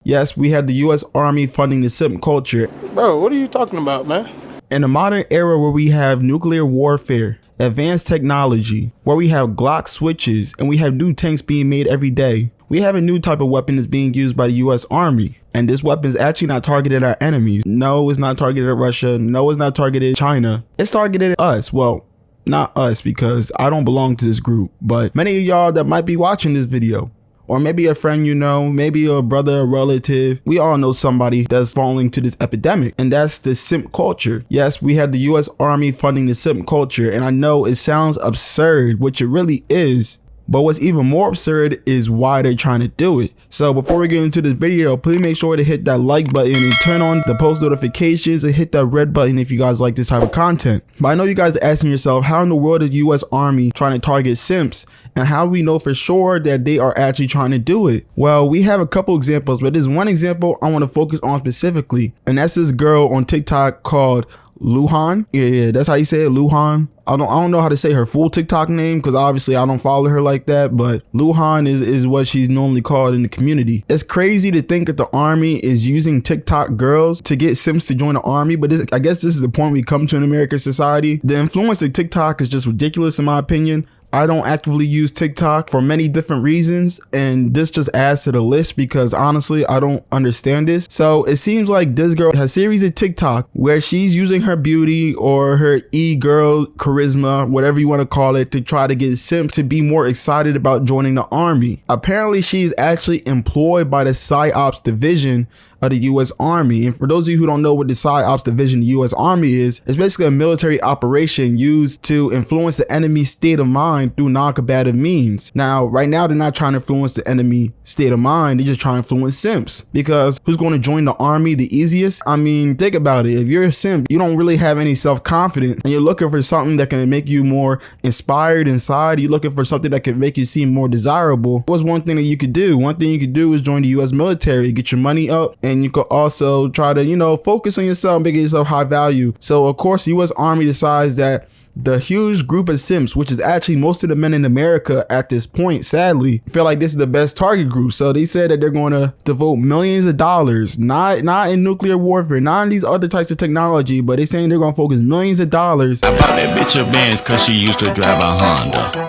Yes, we have the US Army funding the simp culture. Bro, what are you talking about, man? In a modern era where we have nuclear warfare, advanced technology, where we have Glock switches, and we have new tanks being made every day, we have a new type of weapon that's being used by the US Army. And this weapon is actually not targeted at our enemies. No, it's not targeted at Russia. No, it's not targeted at China. It's targeted at us. Well, not us, because I don't belong to this group, but many of y'all that might be watching this video. Or maybe a friend you know, maybe a brother, a relative. We all know somebody that's falling to this epidemic, and that's the simp culture. Yes, we have the US Army funding the simp culture, and I know it sounds absurd, which it really is. But what's even more absurd is why they're trying to do it. So before we get into this video, please make sure to hit that like button and turn on the post notifications and hit that red button if you guys like this type of content. But I know you guys are asking yourself, how in the world is the US Army trying to target simps? And how do we know for sure that they are actually trying to do it? Well, we have a couple examples, but there's one example I want to focus on specifically. And that's this girl on TikTok called Luhan. Yeah, that's how you say it, Luhan. I don't know how to say her full TikTok name because obviously I don't follow her like that, but Luhan is what she's normally called in the community. It's crazy to think that the army is using TikTok girls to get simps to join the army, but I guess this is the point we come to in American society. The influence of TikTok is just ridiculous in my opinion. I don't actively use TikTok for many different reasons, and this just adds to the list because honestly, I don't understand this. So it seems like this girl has a series of TikTok where she's using her beauty or her e-girl charisma, whatever you want to call it, to try to get simps to be more excited about joining the army. Apparently, she's actually employed by the PsyOps division of the US Army. And for those of you who don't know what the PsyOps division of the US Army is, it's basically a military operation used to influence the enemy's state of mind through non-combative means. Now, right now, they're not trying to influence the enemy state of mind. They're just trying to influence simps, because who's going to join the army the easiest? I mean, think about it. If you're a simp, you don't really have any self-confidence and you're looking for something that can make you more inspired inside. You're looking for something that can make you seem more desirable. What's one thing that you could do? One thing you could do is join the US military, get your money up, and you could also try to, focus on yourself, making yourself high value. So of course, the US Army decides that the huge group of simps, which is actually most of the men in America at this point, sadly, feel like this is the best target group. So they said that they're going to devote millions of dollars, not in nuclear warfare, not in these other types of technology, but they're saying they're going to focus millions of dollars. I bought that bitch a Benz cause she used to drive a Honda.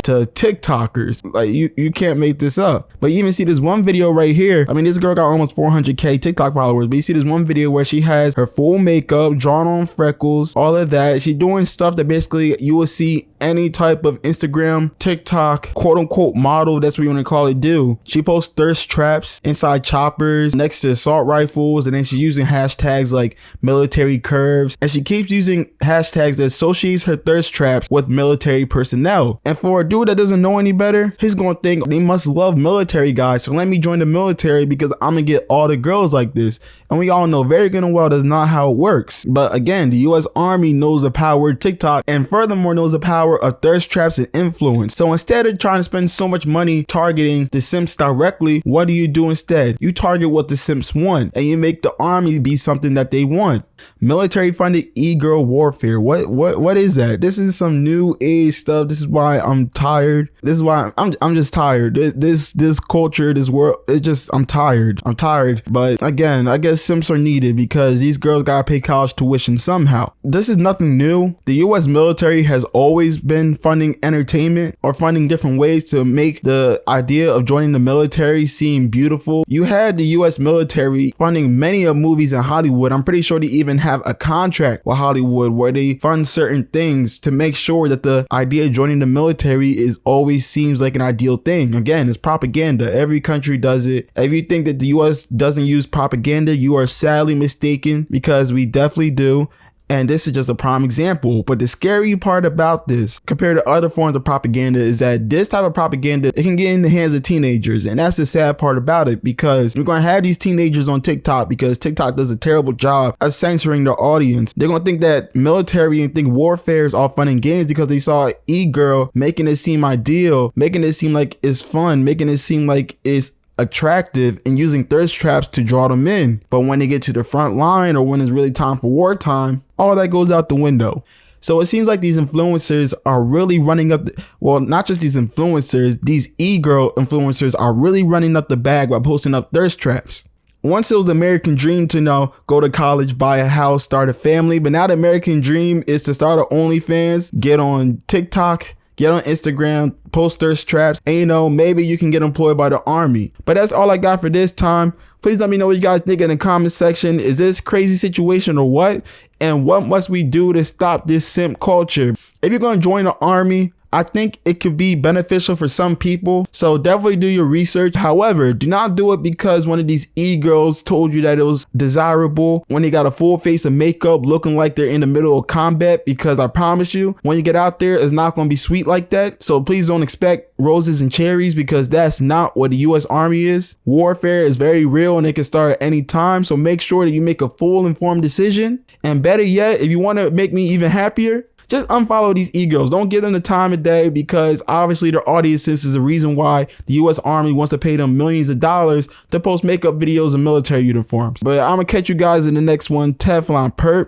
To TikTokers. Like you can't make this up. But you even see this one video right here. I mean, this girl got almost 400k TikTok followers, but you see this one video where she has her full makeup, drawn on freckles, all of that. She's doing stuff that basically you will see any type of Instagram, TikTok, quote unquote model, that's what you want to call it, do. She posts thirst traps inside choppers next to assault rifles, and then she's using hashtags like military curves, and she keeps using hashtags that associates her thirst traps with military personnel. And for a dude that doesn't know any better, he's gonna think they must love military guys, so let me join the military because I'm gonna get all the girls like this. And we all know very good and well that's not how it works. But again, the US Army knows the power of TikTok, and furthermore knows the power of thirst traps and influence. So instead of trying to spend so much money targeting the simps directly, what do you do instead? You target what the simps want, and you make the army be something that they want. Military funded e-girl warfare. What is that? This is some new age stuff. This is why I'm tired. This is why I'm just tired. This culture, this world, I'm tired. But again, I guess simps are needed because these girls gotta pay college tuition somehow. This is nothing new. The US military has always been funding entertainment or funding different ways to make the idea of joining the military seem beautiful. You had the US military funding many of movies in Hollywood. I'm pretty sure they even have a contract with Hollywood where they fund certain things to make sure that the idea of joining the military always seems like an ideal thing. Again, it's propaganda. Every country does it. If you think that the US doesn't use propaganda, you are sadly mistaken, because we definitely do. And this is just a prime example. But the scary part about this, compared to other forms of propaganda, is that this type of propaganda, it can get in the hands of teenagers. And that's the sad part about it, because you're going to have these teenagers on TikTok, because TikTok does a terrible job of censoring their audience. They're going to think that military and think warfare is all fun and games because they saw an e-girl making it seem ideal, making it seem like it's fun, making it seem like it's attractive, and using thirst traps to draw them in. But when they get to the front line, or when it's really time for wartime, all that goes out the window. So it seems like these influencers are really running up, well, not just these influencers, these e-girl influencers are really running up the bag by posting up thirst traps. Once it was the American dream to go to college, buy a house, start a family, but now the American dream is to start an OnlyFans, get on TikTok, get on Instagram, post thirst traps, and maybe you can get employed by the army. But that's all I got for this time. Please let me know what you guys think in the comment section. Is this crazy situation or what? And what must we do to stop this simp culture? If you're going to join the army, I think it could be beneficial for some people, so definitely do your research. However, do not do it because one of these e-girls told you that it was desirable when they got a full face of makeup looking like they're in the middle of combat, because I promise you, when you get out there, it's not going to be sweet like that. So please don't expect roses and cherries, because that's not what the U.S. Army is. Warfare is very real and it can start at any time, so make sure that you make a full informed decision. And better yet, if you want to make me even happier, just unfollow these e-girls. Don't give them the time of day, because obviously their audiences is the reason why the U.S. Army wants to pay them millions of dollars to post makeup videos in military uniforms. But I'm going to catch you guys in the next one. Teflon Perp.